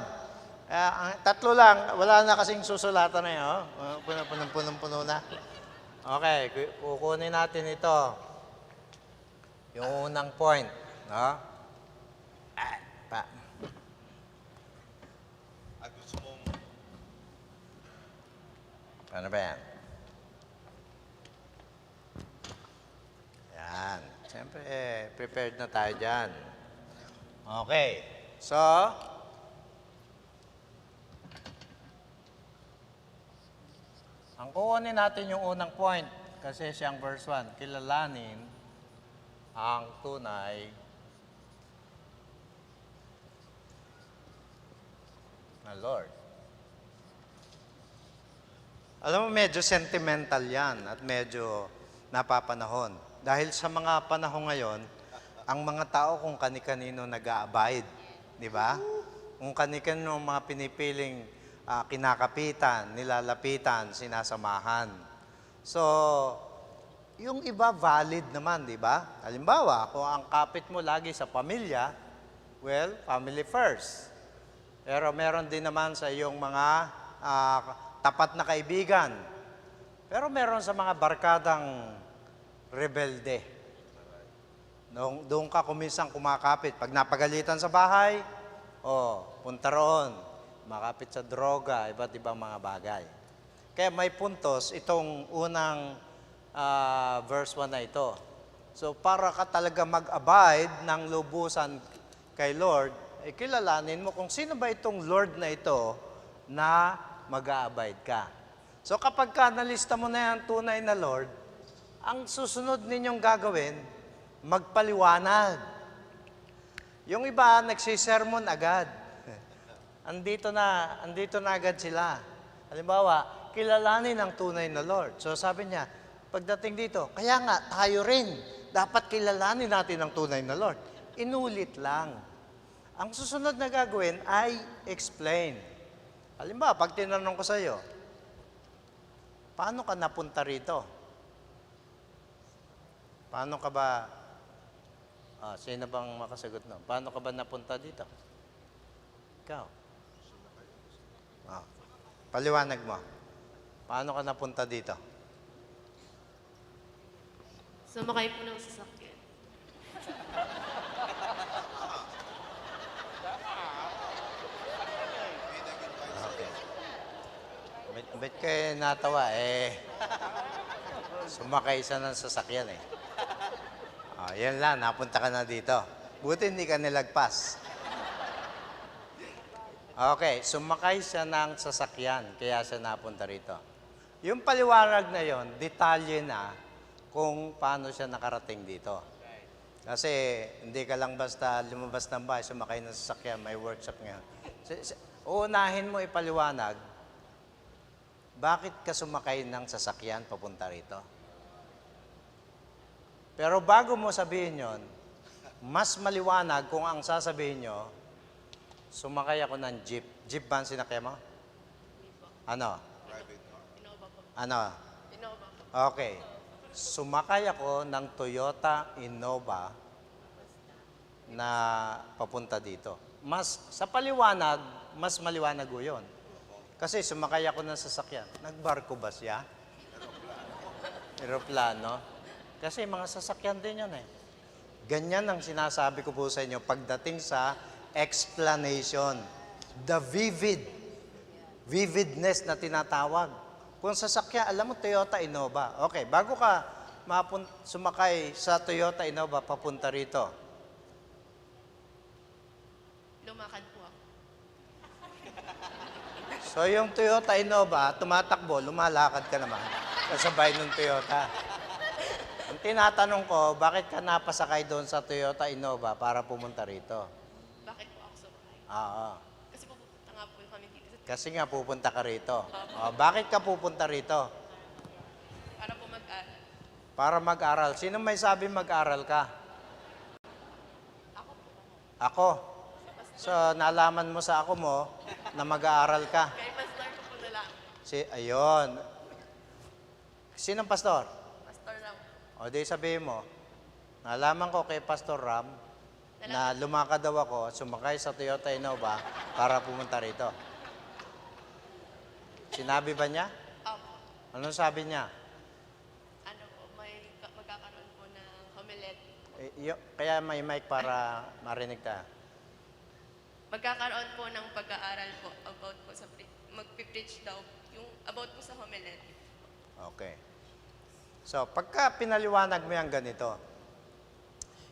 Tatlo lang. Wala na kasing susulatan na yun. Punong-puno na. Okay, kukunin natin ito. Yung unang point. No? At gusto mong Ano ba yan? Yan. Siyempre, prepared na tayo dyan. Okay. So, ang kukunin natin yung unang point kasi siyang verse 1. Kilalanin ang tunay na Lord. Alam mo, medyo sentimental yan at medyo napapanahon. Dahil sa mga panahon ngayon, ang mga tao kung kani-kanino nag-a-abide. Di ba? Kung kani-kanino mga pinipiling kinakapitan, nilalapitan, sinasamahan. So, yung iba valid naman, di ba? Halimbawa, kung ang kapit mo lagi sa pamilya, well, family first. Pero meron din naman sa iyong mga tapat na kaibigan. Pero meron sa mga barkadang rebelde. Doon ka kuminsang kumakapit. Pag napagalitan sa bahay, punta roon. Makapit sa droga, iba't ibang mga bagay. Kaya may puntos itong unang verse 1 na ito. So para ka talaga mag-abide ng lubusan kay Lord, kilalanin mo kung sino ba itong Lord na ito na mag-a-abide ka. So kapag ka nalista mo na yan tunay na Lord, ang susunod ninyong gagawin, magpaliwanag. Yung iba, nagsisermon agad. Andito na agad sila. Halimbawa, kilalanin ang tunay na Lord. So sabi niya, pagdating dito, kaya nga, tayo rin, dapat kilalanin natin ang tunay na Lord. Inulit lang. Ang susunod na gagawin ay explain. Halimbawa, pag tinanong ko sa iyo, paano ka napunta rito? Paano ka ba, sino bang makasagot na? Paano ka ba napunta dito? Ikaw. Paliwanag mo. Paano ka napunta dito? Sumakay po ng sasakyan. Okay. Ba't kayo natawa? Sumakay siya ng sasakyan eh. Yan lang, napunta ka na dito. Buti hindi ka nilagpas. Okay, sumakay siya ng sasakyan, kaya siya napunta rito. Yung paliwanag na yon, detalye na kung paano siya nakarating dito. Kasi hindi ka lang basta lumabas ng bahay, sumakay ng sasakyan, may workshop nga. Uunahin mo ipaliwanag, bakit ka sumakay ng sasakyan papunta rito? Pero bago mo sabihin yon, mas maliwanag kung ang sasabihin nyo, sumakay ako ng jeep. Jeep ba ang sinakay mo? Ano? Ano? Innova po. Okay. Sumakay ako ng Toyota Innova na papunta dito. Sa paliwanag, mas maliwanag ko yun. Kasi sumakay ako ng sasakyan. Nagbarko ba siya? Aeroplano. Kasi mga sasakyan din yun eh. Ganyan ang sinasabi ko po sa inyo pagdating sa explanation. The vividness na tinatawag. Kung sasakyan, alam mo, Toyota Innova. Okay, bago ka sumakay sa Toyota Innova papunta rito? Lumakad po ako. So yung Toyota Innova, tumatakbo, lumalakad ka naman. Kasabay ng Toyota. Ang tinatanong ko, bakit ka napasakay doon sa Toyota Innova para pumunta rito? Bakit po ako sumakay? Oo. Kasi pupunta nga po kami dito sa Kasi nga pupunta ka rito. Bakit ka pupunta rito? para po mag-aral. Para mag-aral. Sino may sabi mag-aral ka? Ako po. Ako. So, nalaman mo sa ako mo na mag-aaral ka. Kay Pastor ko po na lang. Ayun. Sinong pastor? Pastor Ram. O di sabihin mo, nalaman ko kay Pastor Ram na lumakad daw ako at sumakay sa Toyota Innova para pumunta rito. Sinabi ba niya? Opo. Anong sabi niya? Ano po, magkakaroon po ng homiletic. Kaya may mic para marinig tayo. Magkakaroon po ng pag-aaral po about po sa mag-preach daw yung about po sa homiletic. Okay. So, pagka pinaliwanag mo yan ganito,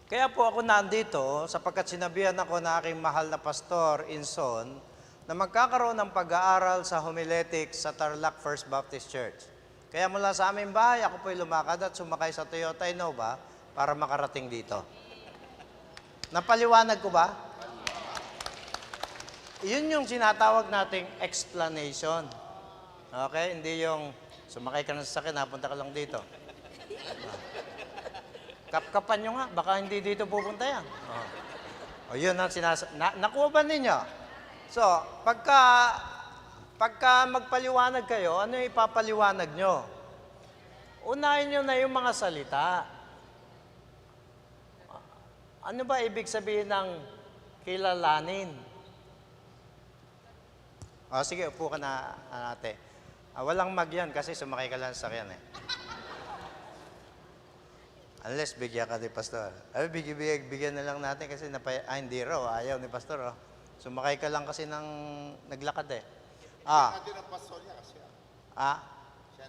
kaya po ako nandito sapagkat sinabihan ako na aking mahal na pastor, Inson, na magkakaroon ng pag-aaral sa homiletics sa Tarlac First Baptist Church. Kaya mula sa aming bahay, ako po'y lumakad at sumakay sa Toyota Innova para makarating dito. Napaliwanag ko ba? Yun yung sinatawag nating explanation. Okay? Hindi yung sumakay ka ng sasakyan, napunta ka lang dito. Kapkapan nyo nga, baka hindi dito pupunta yan. O yun ang nakuha ba ninyo? So, pagka magpaliwanag kayo, ano yung ipapaliwanag nyo? Unahin nyo na yung mga salita. Ano ba ibig sabihin ng kilalanin? O sige, upo ka na, ate. Walang mag yan kasi sumakay ka lang sa sakyan eh. Unless bigyan ka ni Pastor. Ay, bigyan na lang natin kasi hindi raw. Ayaw ni Pastor. Oh. Sumakay ka lang kasi ng naglakad eh. Hindi ng pastor niya kasi. Siya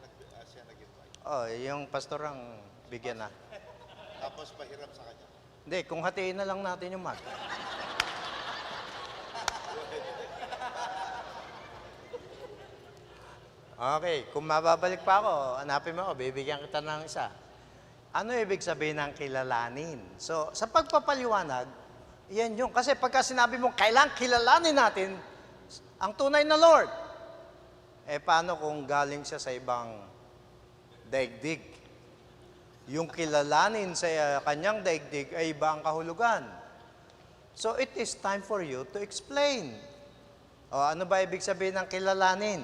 nag-invite. Oh, yung Pastor ang bigyan na. Tapos pahiram sa kanya. Hindi, kung hatiin na lang natin yung mag. Okay, kung mababalik pa ako, hanapin mo ako, bibigyan kita ng isa. Ano ibig sabihin ng kilalanin? So, sa pagpapaliwanag, yan yung, kasi pagka sinabi mo, kailangan kilalanin natin ang tunay na Lord. Eh, paano kung galing siya sa ibang daigdig? Yung kilalanin sa kanyang daigdig ay iba ang kahulugan. So, it is time for you to explain. O, ano ba ibig sabihin ng kilalanin?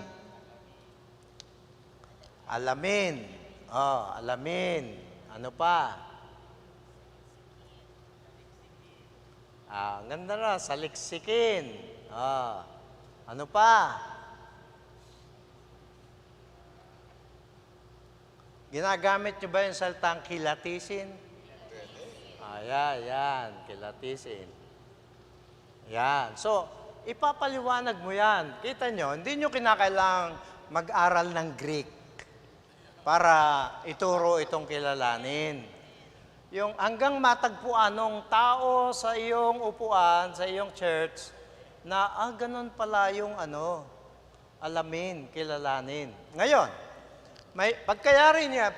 Alamin. Oh, alamin. Ano pa? Ang ganda na, saliksikin. Oh, ano pa? Ginagamit nyo ba yung salitang kilatisin? Yan, kilatisin. Yan. So, ipapaliwanag mo yan. Kita nyo, hindi nyo kinakailangang mag-aral ng Greek para ituro itong kilalanin. Yung hanggang matagpuan ng tao sa iyong upuan, sa iyong church, na ganun pala yung alamin, kilalanin. Ngayon, pagkayari niya,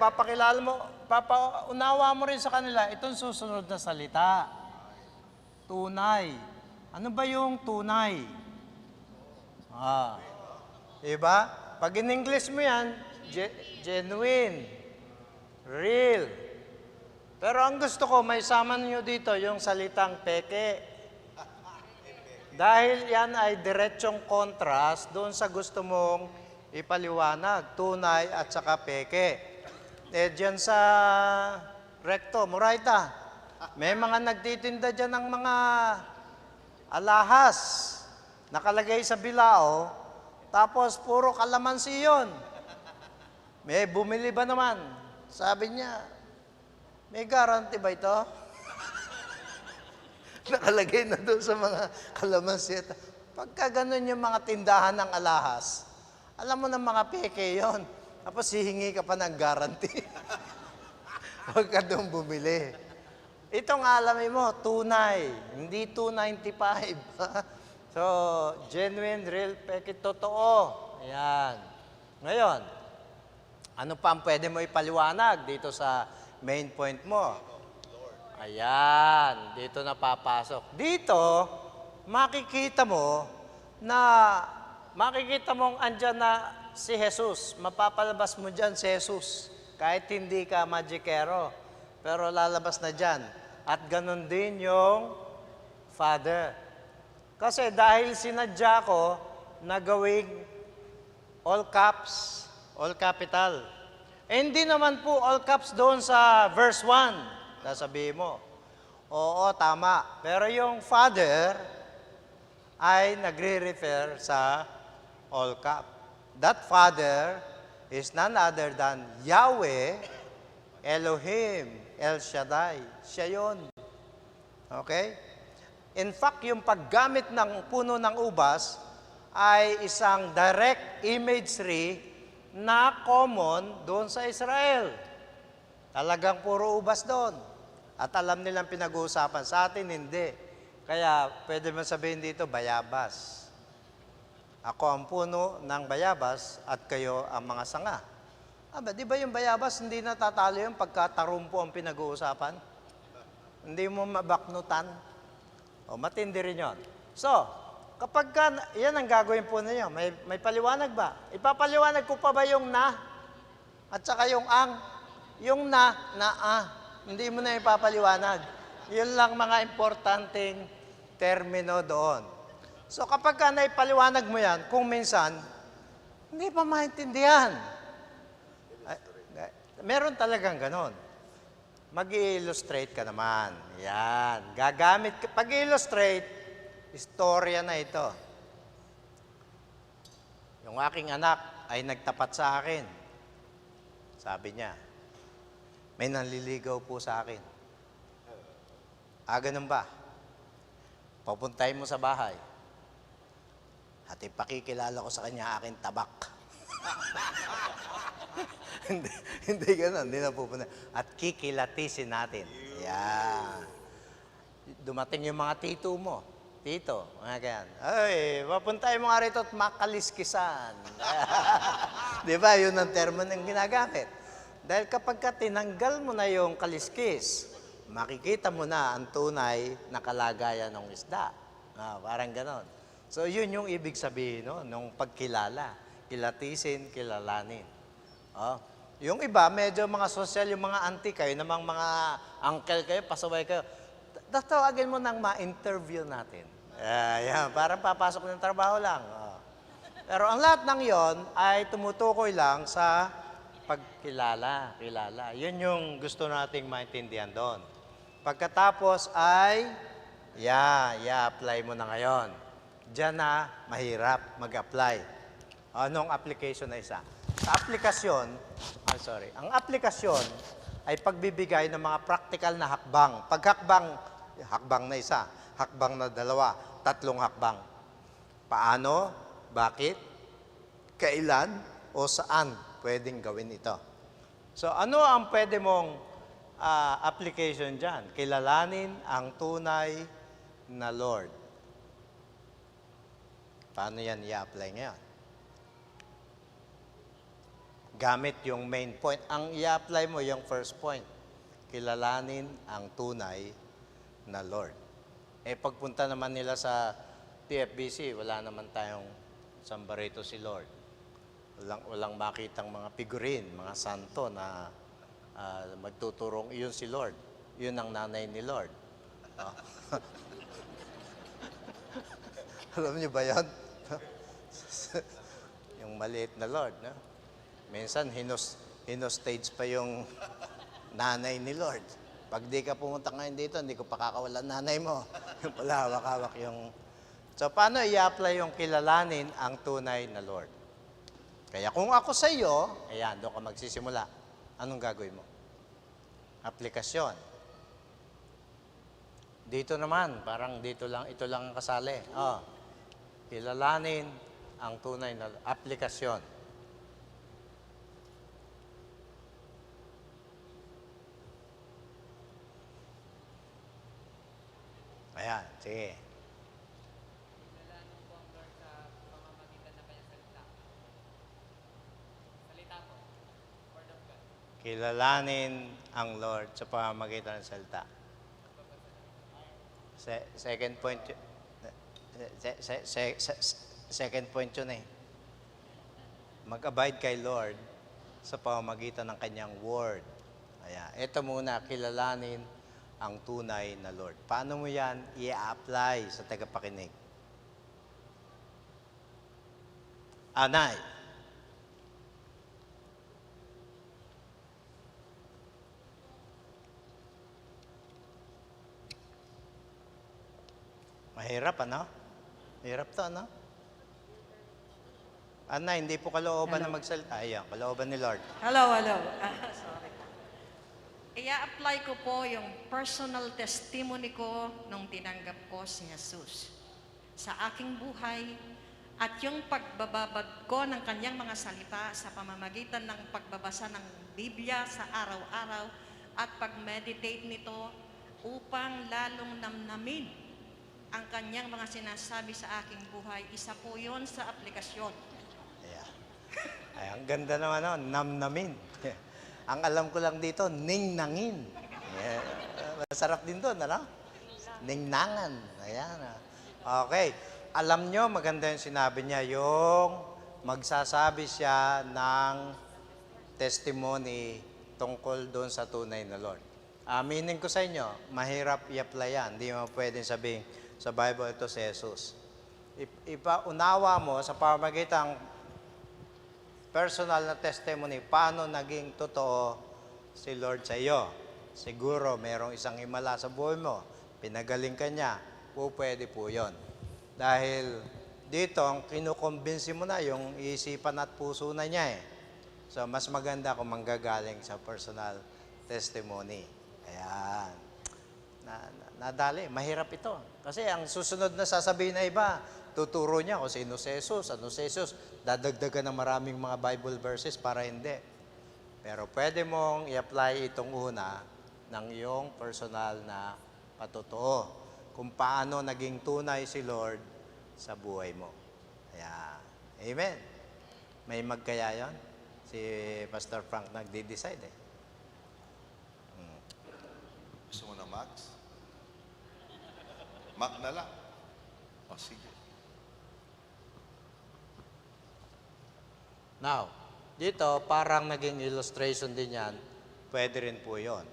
papaunawa mo rin sa kanila itong susunod na salita. Tunay. Ano ba yung tunay? Diba? Pag in English mo yan, genuine, real. Pero ang gusto ko, may sama niyo dito yung salitang peke. Dahil yan ay diretsong contrast doon sa gusto mong ipaliwanag, tunay at saka peke. Eh, dyan sa Recto, Moraita, may mga nagtitinda dyan ng mga alahas, nakalagay sa bilao, tapos puro kalamansi yun. May bumili ba naman? Sabi niya, may guarantee ba ito? Nakalagay na doon sa mga kalamansi. Pagka ganun yung mga tindahan ng alahas, alam mo na mga peke yon. Tapos hihingi ka pa ng guarantee. Huwag ka doon bumili. Itong alamin mo, tunay, hindi 295. So, genuine, real, peke, totoo. Ayan. Ngayon, ano pa ang pwede mo ipaliwanag dito sa main point mo? Ayan, dito na papasok. Dito, makikita mo andyan na si Jesus. Mapapalabas mo dyan si Jesus. Kahit hindi ka magikero, pero lalabas na dyan. At ganun din yung Father. Kasi dahil sinadya ko na gawing all caps, all capital. Eh, hindi naman po all caps doon sa verse 1. Sasabihin mo, oo, tama. Pero yung Father ay nagre-refer sa all cap. That Father is none other than Yahweh, Elohim, El Shaddai. Siya yun. Okay? In fact, yung paggamit ng puno ng ubas ay isang direct imagery na common doon sa Israel. Talagang puro ubas doon. At alam nilang pinag-uusapan. Sa atin, hindi. Kaya pwede mo sabihin dito, bayabas. Ako ang puno ng bayabas at kayo ang mga sanga. Di ba yung bayabas, hindi natatalo yung pagkatarumpo ang pinag-uusapan? Hindi mo mabaknutan? O, matindi rin yun. So, kapag yan ang gagawin po ninyo, may paliwanag ba? Ipapaliwanag ko pa ba yung na? At saka yung ang? Yung na hindi mo na ipapaliwanag. Yun lang mga importanteng termino doon. So, kapag naipaliwanag mo yan, kung minsan, hindi pa maintindihan. Meron talagang ganon. Mag-i-illustrate ka naman. Yan. Gagamit ka. Pag-i-illustrate, istorya na ito. Yung aking anak ay nagtapat sa akin. Sabi niya, may nanliligaw po sa akin. Ganun ba? Papuntahin mo sa bahay. At ipakikilala ko sa kanya aking tabak. hindi gano'n, hindi na pupunta. At kikilatisin natin. Yan. Dumating yung mga tito mo. Tito, mga ganyan. Ay, papuntahin mo nga rito at makaliskisan. Di ba? Yun ang termo ng ginagamit. Dahil kapag tinanggal mo na yung kaliskis, makikita mo na ang tunay na kalagayan ng isda. Parang gano'n. So, yun yung ibig sabihin, no? Nung pagkilala. Kilatisin, kilalanin. Yung iba, medyo mga social, yung mga auntie kayo, namang mga uncle kayo, pasaway kayo. Tawagin mo nang ma-interview natin. Yan, parang papasok ng trabaho lang. Pero ang lahat ng yon ay tumutukoy lang sa pagkilala, kilala. Yun yung gusto nating maintindihan doon. Pagkatapos ay, i-apply mo na ngayon. Diyan na mahirap mag-apply. Anong application na isa? Sa aplikasyon, ang aplikasyon ay pagbibigay ng mga practical na hakbang. Hakbang na isa, hakbang na dalawa, 3 hakbang. Paano, bakit, kailan, o saan pwedeng gawin ito. So ano ang pwede mong application dyan? Kilalanin ang tunay na Lord. Paano yan i-apply ngayon? Gamit yung main point. Ang i-apply mo yung first point. Kilalanin ang tunay na Lord. Pagpunta naman nila sa TFBC, wala naman tayong sambarito si Lord. Walang makitang mga figurine, mga santo na magtuturong, iyon si Lord. Yun ang nanay ni Lord. Alam niyo ba yun? Yung maliit na Lord, no? Minsan, hinostage pa yung nanay ni Lord. Pag di ka pumunta ngayon dito, hindi ko pakakawalan nanay mo. Wala, hawak-hawak yung... So, paano i-apply yung kilalanin ang tunay na Lord? Kaya kung ako sa iyo, ayan, doon ka magsisimula. Anong gagawin mo? Aplikasyon. Dito naman, parang dito lang, ito lang ang kasali. Kilalanin ang tunay na aplikasyon. Sige. Kilalanin ang Lord sa pamamagitan ng salita. Second point, second point yun eh. Mag-abide kay Lord sa pamamagitan ng kanyang word. Ayan. Ito muna, kilalanin ang tunay na Lord. Paano mo yan i-apply sa tagapakinig? Anay. Mahirap, ano? Mahirap to, ano? Ana, hindi po kalooban na magsalita. Ayan, kalooban ni Lord. Hello. Sorry. I-apply ko po yung personal testimony ko nung tinanggap ko si Jesus sa aking buhay at yung pagbababag ko ng kanyang mga salita sa pamamagitan ng pagbabasa ng Biblia sa araw-araw at pag-meditate nito upang lalong namnamin ang kanyang mga sinasabi sa aking buhay. Isa po yun sa aplikasyon. Ayan. Ay, ang ganda naman, no? Namnamin. Ang alam ko lang dito, ningnangin. Yeah. Masarap din doon, ano? Ningnangan. Ayan. Okay. Alam nyo, maganda yung sinabi niya, yung magsasabi siya ng testimony tungkol doon sa tunay na Lord. Aminin ko sa inyo, mahirap i-apply yan. Hindi mo pwedeng sabihin sa Bible ito si Jesus. Ipaunawa mo sa pamamagitan personal na testimony, paano naging totoo si Lord sa iyo. Siguro, merong isang himala sa buhay mo, pinagaling ka niya, pwede po yun. Dahil dito, ang kinukumbinsi mo na yung isipan at puso na niya eh. So, mas maganda kung manggagaling sa personal testimony. Ayan. Nadali, mahirap ito. Kasi ang susunod na sasabihin na iba, tuturo niya kung sino si Jesus, ano si Jesus. Dadagdagan ng maraming mga Bible verses para hindi. Pero pwede mong i-apply itong una ng iyong personal na patotoo. Kung paano naging tunay si Lord sa buhay mo. Ayan. Amen. May magkaya yon? Si Pastor Frank nagde-decide eh. Gusto mo na Max? Mac na lang. O sige. Now, dito parang naging illustration din yan. Pwede rin po yun.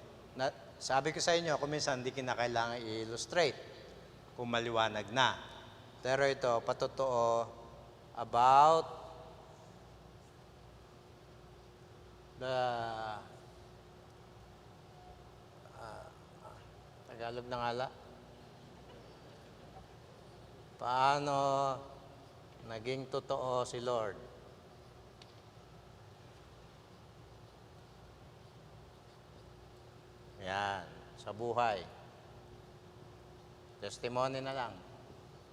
Sabi ko sa inyo, kung minsan hindi kinakailangan i-illustrate kung maliwanag na. Pero ito, patotoo about the Tagalog na ngala. Paano naging totoo si Lord? Yan, sa buhay. Testimony na lang.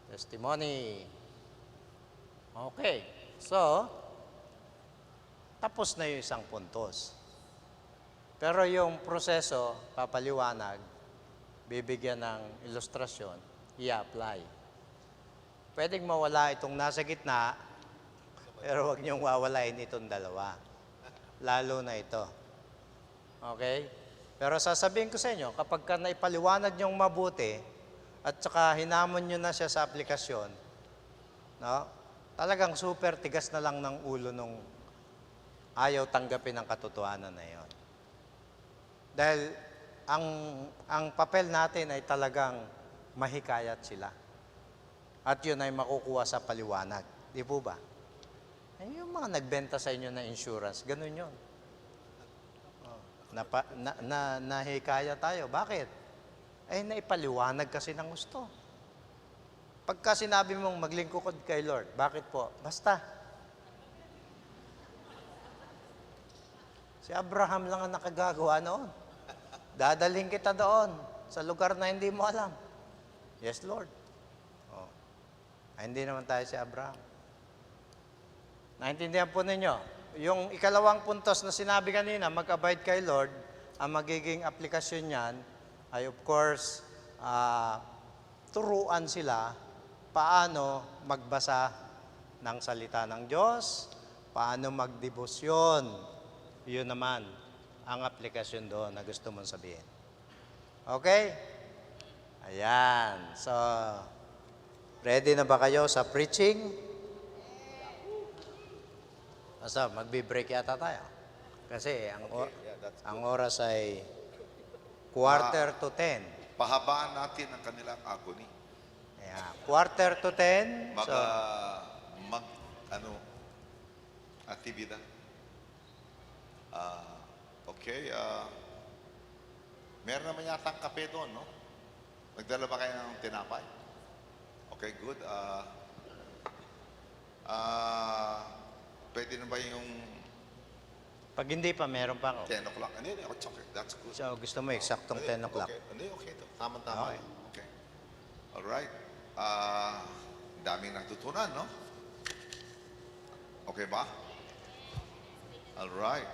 Testimony. Okay. So, tapos na yung isang puntos. Pero yung proseso, papaliwanag, bibigyan ng ilustrasyon, i-apply. Pwedeng mawala itong nasa gitna, pero huwag niyong wawalain itong dalawa. Lalo na ito. Okay? Pero sasabihin ko sa inyo, kapag ka naipaliwanag niyong mabuti, at saka hinamon niyo na siya sa aplikasyon, no? Talagang super tigas na lang ng ulo nung ayaw tanggapin ang katotohanan na yon. Dahil ang papel natin ay talagang mahikayat sila. At yun ay makukuha sa paliwanag. Di po ba? Ay, yung mga nagbenta sa inyo na insurance, ganun yun. Nahikaya tayo. Bakit? Ay, naipaliwanag kasi ng gusto. Pagka sinabi mong maglingkod kay Lord, bakit po? Basta. Si Abraham lang ang nakagagawa noon. Dadaling kita doon sa lugar na hindi mo alam. Yes, Lord. Oh. Ay, hindi naman tayo si Abraham. Naintindihan po ninyo? Yung ikalawang puntos na sinabi kanina, mag-abide kay Lord, ang magiging aplikasyon niyan ay of course, turuan sila paano magbasa ng salita ng Diyos, paano magdebosyon. Yun naman ang aplikasyon doon na gusto mong sabihin. Okay? Ayan. So, ready na ba kayo sa preaching? Basta, magbe-break yata tayo. Kasi ang oras ay 9:45. Pahabaan natin ang kanilang agony. Ayan. 9:45. Mag, So, aktibidad. Okay, meron naman yata ang kape doon, no? Nagdala ba kayo ng tinapay? Okay, good. Pwede na ba yung pag hindi pa, meron pa ako. 10 o'clock? Hindi, it's okay. That's good. So, gusto mo eksaktong 10 o'clock. Okay, hindi, okay. Tama-tama. Okay. Okay. Alright. Daming natutunan, no? Okay ba? Alright.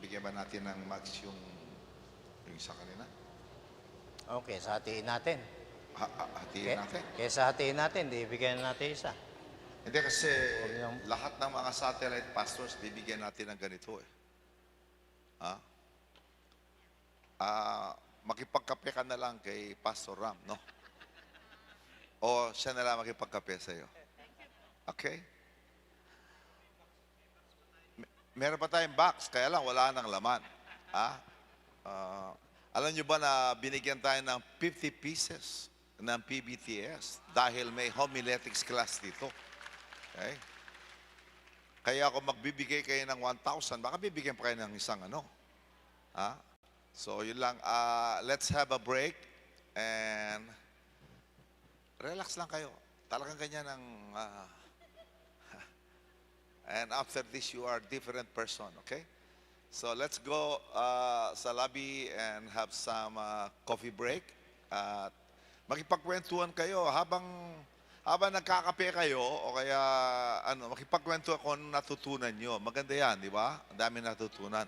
Bigyan ba natin ng max yung isa kanina? Okay, sa hatiin natin. Hatiin natin. Kesa hatiin natin, di bigyan natin isa. Hindi kasi yung- lahat ng mga satellite pastors bibigyan natin ng ganito eh. Makipagkape ka na lang kay Pastor Ram, no? O siya na lang makipagkape sa iyo. Okay? Meron pa tayong box, kaya lang wala nang laman. Alam nyo ba na binigyan tayo ng 50 pieces ng PBTS dahil may homiletics class dito. Okay? Kaya ako magbibigay kayo ng 1,000, baka bibigyan pa kayo ng isang ano. So yun lang, let's have a break and relax lang kayo. Talagang ganyan ang and after this you are a different person, okay? So let's go sa lobby and have some coffee break. At makipagkwentuhan kayo habang nagkakape kayo o kaya makipagkwentuhan kung ano natutunan nyo. Maganda yan, di ba? Ang dami natutunan.